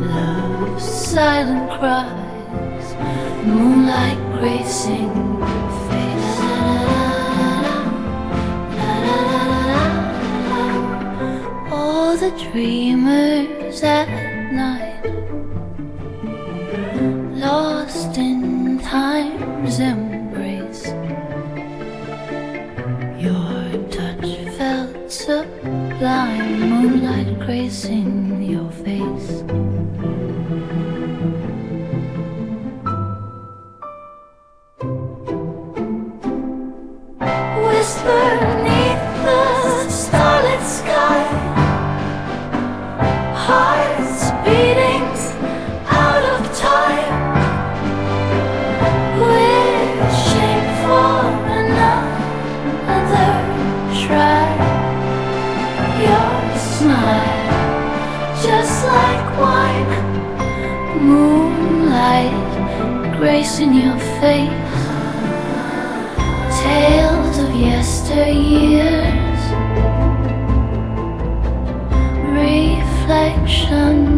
Love's silent cries, moonlight gracing your face. All the dreamers at night, lost in time's embrace. Your touch felt sublime, moonlight gracing your face. Whisper beneath the starlit sky, hearts beating out of time, wishing for another try. Your smile, just like wine, moonlight gracing your face. Tales of yesteryears, reflections